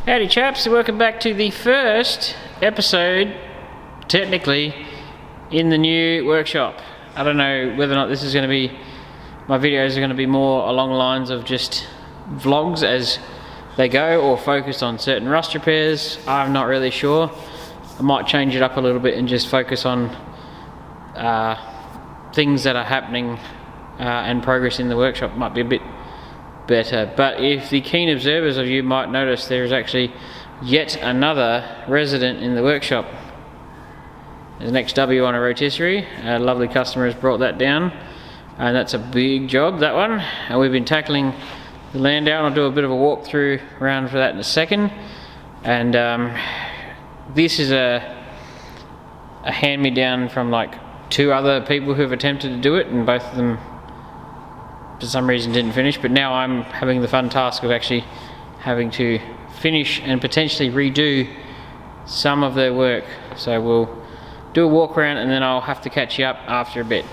Howdy chaps, welcome back to the first episode, technically, in the new workshop. I don't know whether or not this is going to be, my videos are going to be more along the lines of just vlogs as they go, or focused on certain rust repairs. I'm not really sure. I might change it up a little bit and just focus on things that are happening and progress in the workshop. Might be a bit better. But if the keen observers of you might notice, there is actually yet another resident in the workshop. There's an XW on a rotisserie. A lovely customer has brought that down, and that's a big job, that one. And we've been tackling the landau, and I'll do a bit of a walkthrough around for that in a second. And this is a hand-me-down from like 2 other people who've attempted to do it, and both of them for some reason didn't finish. But now I'm having the fun task of actually having to finish and potentially redo some of their work. So we'll do a walk around and then I'll have to catch you up after a bit.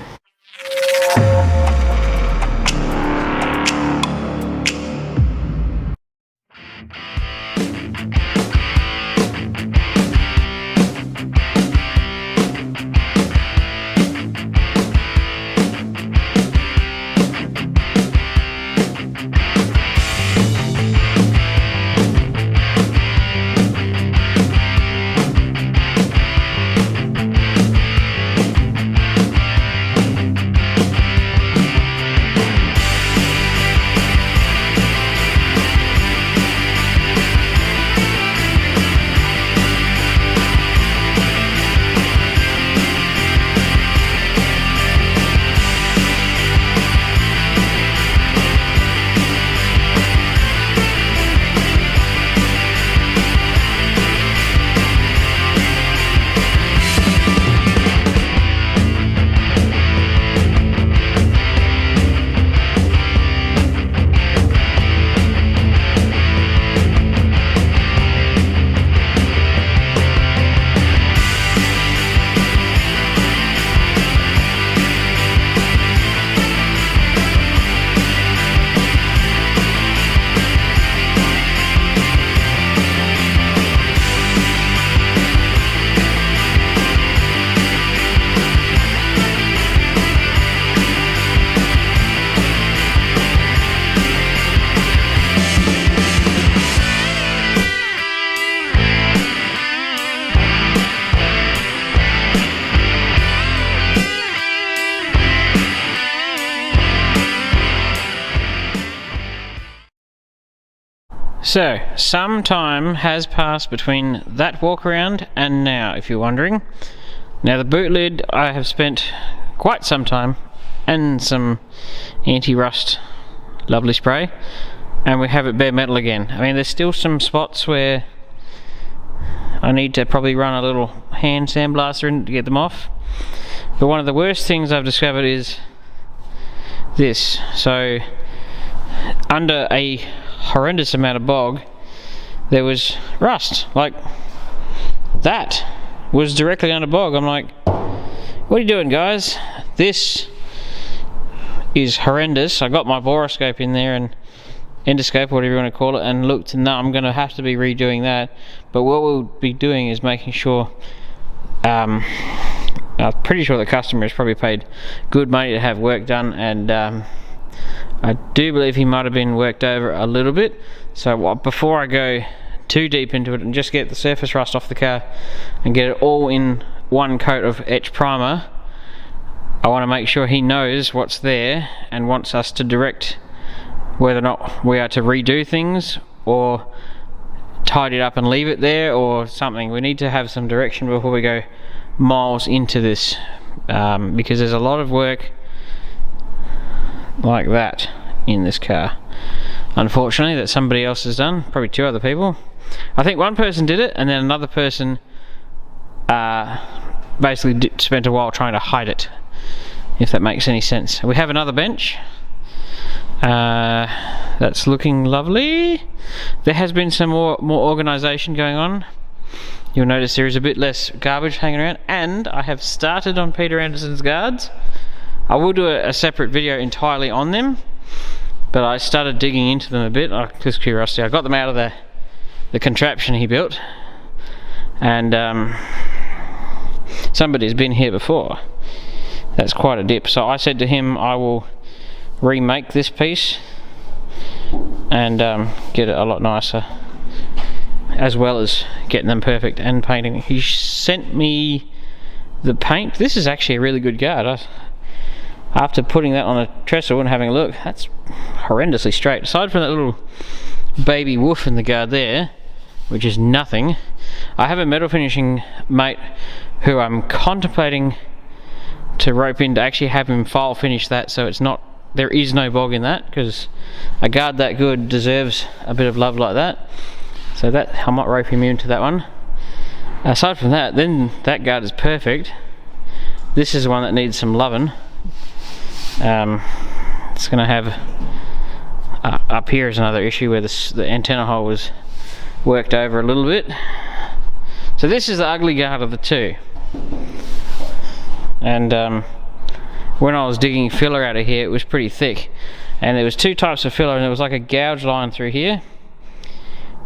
So, some time has passed between that walk around and now, if you're wondering. Now the boot lid, I have spent quite some time and some anti-rust lovely spray, and we have it bare metal again. I mean, there's still some spots where I need to probably run a little hand sandblaster in to get them off. But one of the worst things I've discovered is this. So, under a horrendous amount of bog, there was rust. Like, that was directly under bog. I'm like, what are you doing, guys? This is horrendous. I got my boroscope in there and endoscope, whatever you want to call it, and looked, and now I'm going to have to be redoing that. But what we'll be doing is making sure, I'm pretty sure the customer has probably paid good money to have work done, and I do believe he might have been worked over a little bit. So before I go too deep into it and just get the surface rust off the car and get it all in one coat of etch primer, I want to make sure he knows what's there and wants us to direct whether or not we are to redo things or tidy it up and leave it there or something. We need to have some direction before we go miles into this, because there's a lot of work like that in this car, unfortunately, that somebody else has done. Probably 2 other people. I think one person did it, and then another person basically spent a while trying to hide it, if that makes any sense. We have another bench that's looking lovely. There has been some more organisation going on. You'll notice there is a bit less garbage hanging around, and I have started on Peter Anderson's guards. I will do a separate video entirely on them, but I started digging into them a bit, just curiosity. I got them out of the the contraption he built, and somebody's been here before. That's quite a dip. So I said to him I will remake this piece and get it a lot nicer, as well as getting them perfect and painting. He sent me the paint. This is actually a really good guard. After putting that on a trestle and having a look, that's horrendously straight. Aside from that little baby woof in the guard there, which is nothing, I have a metal finishing mate who I'm contemplating to rope in to actually have him file finish that, so it's not, there is no bog in that, because a guard that good deserves a bit of love like that. So that, I might rope him into that one. Aside from that, then that guard is perfect. This is the one that needs some loving. It's going to have up here is another issue where the antenna hole was worked over a little bit. So this is the ugly guard of the two. And when I was digging filler out of here, it was pretty thick, and there was two types of filler, and there was like a gouge line through here,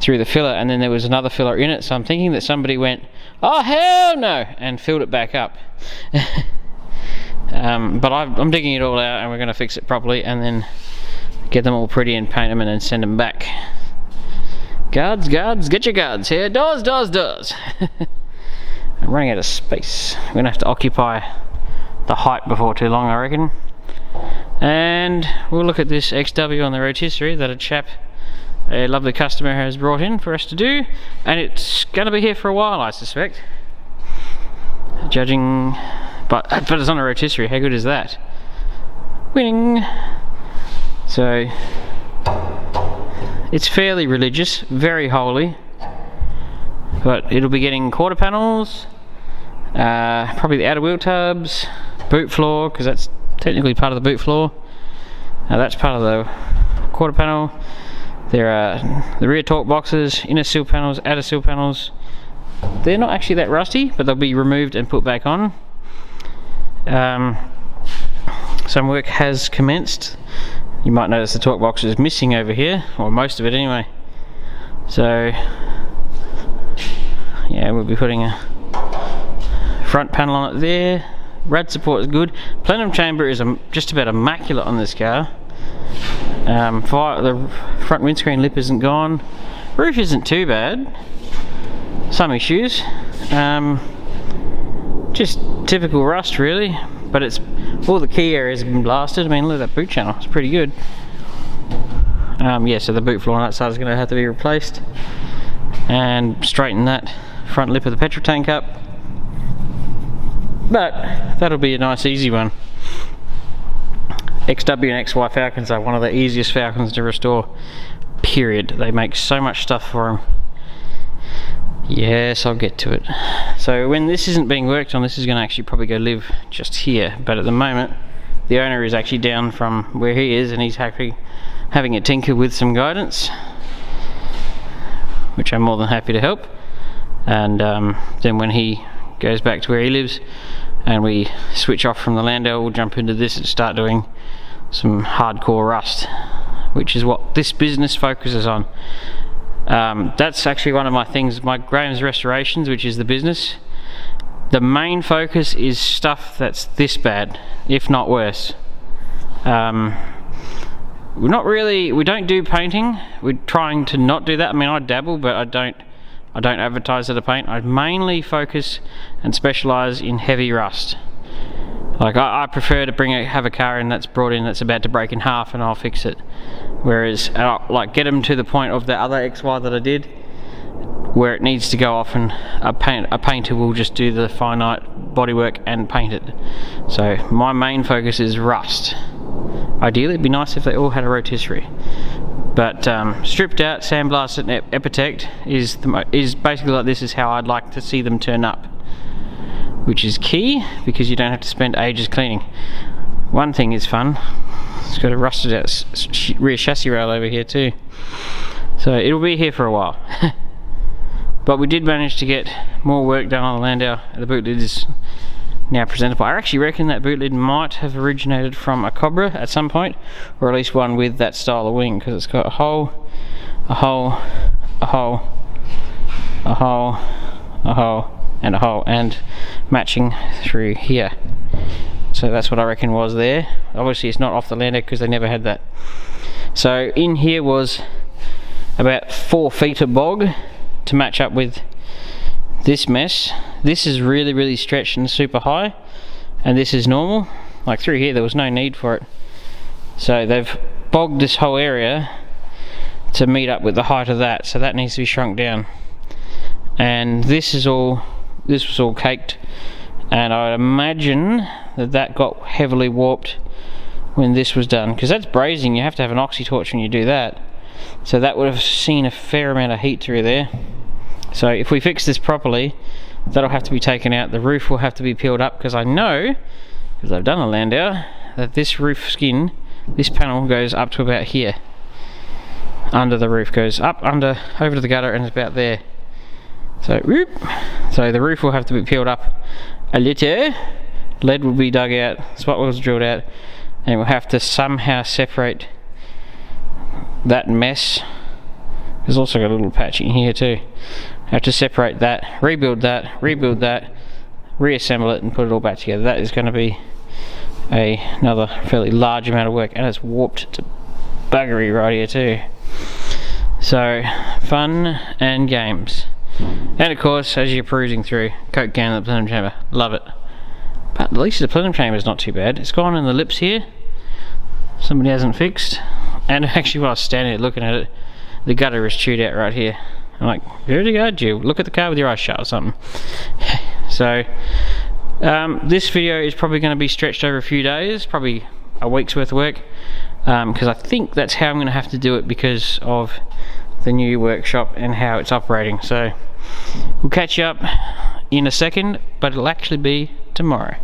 through the filler, and then there was another filler in it. So I'm thinking that somebody went, oh hell no, and filled it back up. But I'm digging it all out, and we're going to fix it properly and then get them all pretty and paint them and then send them back. Guards, get your guards here. Doors. I'm running out of space. We're going to have to occupy the height before too long, I reckon. And we'll look at this XW on the rotisserie that a lovely customer has brought in for us to do, and it's going to be here for a while, I suspect, judging, but it's on a rotisserie. How good is that? Winning. So it's fairly religious, very holy, but it'll be getting quarter panels, probably the outer wheel tubs, boot floor, because that's technically part of the boot floor. That's part of the quarter panel. There are the rear torque boxes, inner seal panels, outer seal panels. They're not actually that rusty, but they'll be removed and put back on. Some work has commenced. You might notice the torque box is missing over here, or most of it anyway. So yeah, we'll be putting a front panel on it there. Rad support is good. Plenum chamber is just about immaculate on this car. The front windscreen lip isn't gone. Roof isn't too bad. Some issues. Just typical rust really, but it's all the key areas have been blasted. I mean, look at that boot channel, it's pretty good. Yeah, so the boot floor on that side is going to have to be replaced, and straighten that front lip of the petrol tank up. But that'll be a nice easy one. XW and XY Falcons are one of the easiest Falcons to restore, period. They make so much stuff for them. Yes, I'll get to it. So when this isn't being worked on, this is going to actually probably go live just here, but at the moment the owner is actually down from where he is, and he's having a tinker with some guidance, which I'm more than happy to help. And then when he goes back to where he lives and we switch off from the landau, we'll jump into this and start doing some hardcore rust, which is what this business focuses on. That's actually one of my things, my Graham's Restorations, which is the business. The main focus is stuff that's this bad, if not worse. We don't do painting. We're trying to not do that. I mean, I dabble, but I don't advertise that I paint. I mainly focus and specialise in heavy rust. Like I prefer to have a car in that's brought in that's about to break in half, and I'll fix it. Whereas like get them to the point of the other XY that I did, where it needs to go off, and a painter will just do the finite bodywork and paint it. So my main focus is rust. Ideally it'd be nice if they all had a rotisserie, but stripped out, sandblasted and epitect is basically like this is how I'd like to see them turn up, which is key because you don't have to spend ages cleaning. One thing is fun, it's got a rusted out rear chassis rail over here too, so it'll be here for a while. But we did manage to get more work done on the landau. The boot lid is now presentable. I actually reckon that boot lid might have originated from a Cobra at some point, or at least one with that style of wing, because it's got a hole, a hole, a hole, and a hole, and matching through here. So that's what I reckon was there. Obviously it's not off the landau because they never had that. So in here was about 4 feet of bog to match up with this mess. This is really stretched and super high, and this is normal. Like through here there was no need for it. So they've bogged this whole area to meet up with the height of that, so that needs to be shrunk down. And this was all caked, and I would imagine that got heavily warped when this was done, because that's brazing. You have to have an oxy torch when you do that, so that would have seen a fair amount of heat through there. So if we fix this properly, that'll have to be taken out. The roof will have to be peeled up, because I know, because I've done a landau, that this roof skin, this panel goes up to about here. Under the roof, goes up under, over to the gutter, and it's about there. So, whoop. So the roof will have to be peeled up a little. Lead will be dug out, spot wells drilled out, and we'll have to somehow separate that mess. There's also got a little patch in here too. Have to separate that, rebuild that, reassemble it, and put it all back together. That is going to be another fairly large amount of work, and it's warped to buggery right here too. So fun and games. And of course, as you're perusing through, coke can in the plenum chamber, love it. But at least the plenum chamber is not too bad. It's gone in the lips here, somebody hasn't fixed. And actually while I was standing there looking at it, the gutter is chewed out right here. I'm like, very good, you look at the car with your eyes shut or something. So this video is probably going to be stretched over a few days, probably a week's worth of work, because I think that's how I'm going to have to do it because of the new workshop and how it's operating. So we'll catch you up in a second, but it'll actually be tomorrow.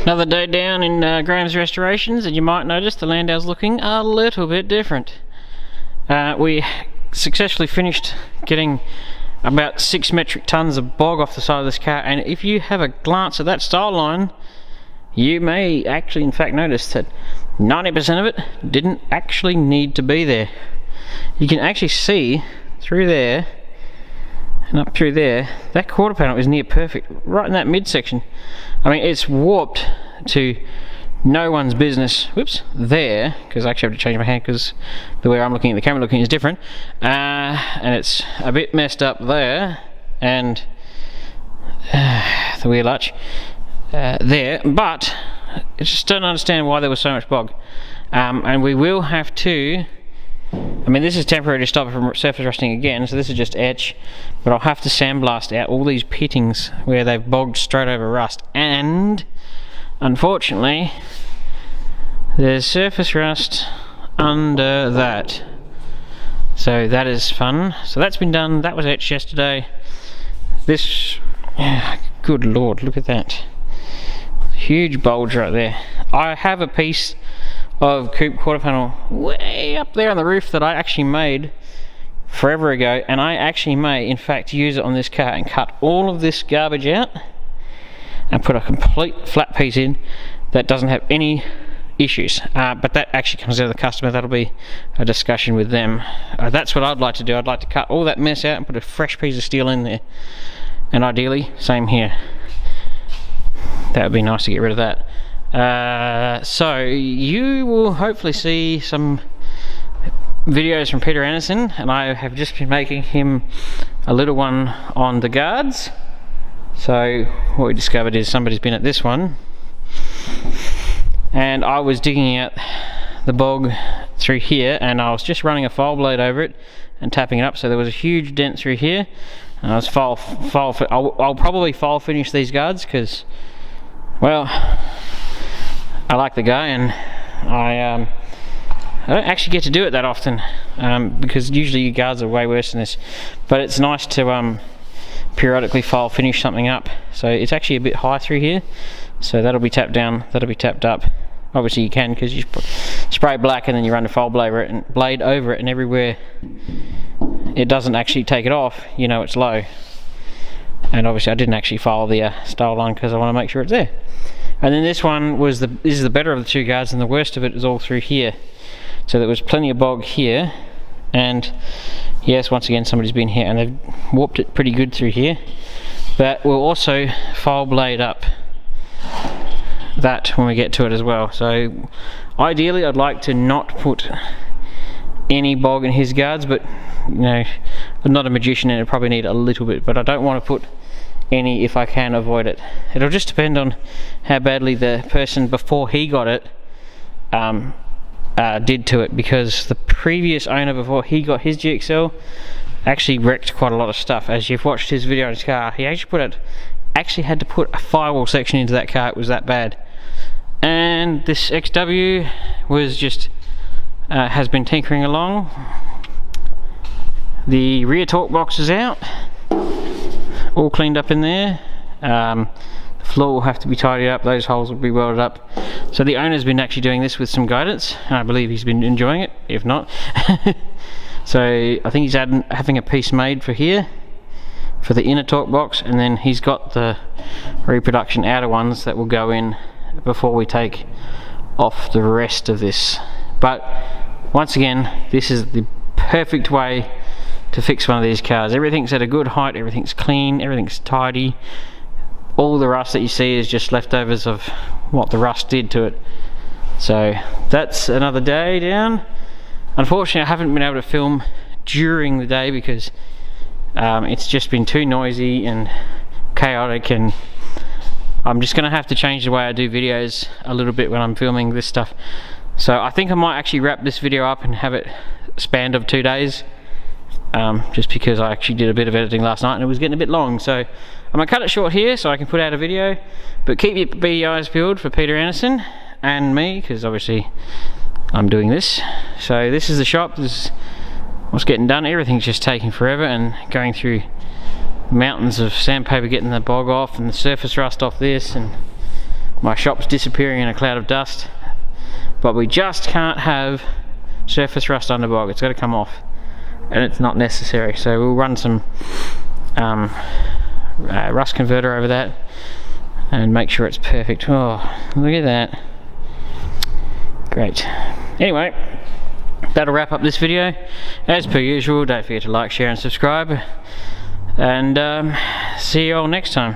Another day down in Graham's Restorations, and you might notice the landau's looking a little bit different. We successfully finished getting about 6 metric tons of bog off the side of this car, and if you have a glance at that style line, you may actually in fact notice that 90% of it didn't actually need to be there. You can actually see through there and up through there, that quarter panel is near perfect, right in that midsection. I mean, it's warped to no one's business, whoops, there, because I actually have to change my hand because the way I'm looking at the camera looking is different, and it's a bit messed up there, and the wheel arch there, but I just don't understand why there was so much bog. And we will have to, I mean, this is temporary to stop it from surface rusting again, so this is just etch, but I'll have to sandblast out all these pittings where they've bogged straight over rust, and unfortunately there's surface rust under that, so that is fun. So that's been done, that was etched yesterday. This, good lord, look at that huge bulge right there. I have a piece of coupe quarter panel way up there on the roof that I actually made forever ago, and I actually may in fact use it on this car and cut all of this garbage out and put a complete flat piece in that doesn't have any issues, but that actually comes out of the customer. That'll be a discussion with them. That's what I'd like to do. I'd like to cut all that mess out and put a fresh piece of steel in there, and ideally same here. That would be nice to get rid of that. So you will hopefully see some videos from Peter Anderson, and I have just been making him a little one on the guards. So what we discovered is somebody's been at this one, and I was digging out the bog through here, and I was just running a file blade over it and tapping it up, so there was a huge dent through here, and I was I'll probably file finish these guards because, well, I like the guy, and I don't actually get to do it that often, because usually your guards are way worse than this, but it's nice to periodically file finish something up. So it's actually a bit high through here, so that'll be tapped down, that'll be tapped up. Obviously you can, because you spray black and then you run the file blade over it, and everywhere it doesn't actually take it off, you know it's low. And obviously I didn't actually file the style line because I want to make sure it's there. And then this one was this is the better of the two guards, and the worst of it is all through here. So there was plenty of bog here, and yes, once again somebody's been here and they've warped it pretty good through here. But we'll also file blade up that when we get to it as well. So ideally I'd like to not put any bog in his guards, but you know, I'm not a magician and I probably need a little bit, but I don't want to put any if I can avoid it. It'll just depend on how badly the person before he got it did to it, because the previous owner before he got his GXL actually wrecked quite a lot of stuff. As you've watched his video on his car, he actually had to put a firewall section into that car, it was that bad. And this XW was just has been tinkering along. The rear torque box is out, all cleaned up in there. The floor will have to be tidied up, those holes will be welded up. So the owner's been actually doing this with some guidance, and I believe he's been enjoying it, if not. So I think he's having a piece made for here, for the inner torque box, and then he's got the reproduction outer ones that will go in before we take off the rest of this. But once again, this is the perfect way to fix one of these cars. Everything's at a good height, everything's clean, everything's tidy. All the rust that you see is just leftovers of what the rust did to it. So that's another day down. Unfortunately I haven't been able to film during the day because it's just been too noisy and chaotic, and I'm just going to have to change the way I do videos a little bit when I'm filming this stuff. So I think I might actually wrap this video up and have it spanned of 2 days, just because I actually did a bit of editing last night and it was getting a bit long. So I'm going to cut it short here so I can put out a video, but keep your eyes peeled for Peter Anderson and me, because obviously I'm doing this. So this is the shop, this is what's getting done. Everything's just taking forever and going through mountains of sandpaper, getting the bog off and the surface rust off this, and my shop's disappearing in a cloud of dust. But we just can't have surface rust under bog, it's got to come off, and it's not necessary. So we'll run some rust converter over that and make sure it's perfect. Oh, look at that, great. Anyway, that'll wrap up this video. As per usual, don't forget to like, share and subscribe, and see you all next time.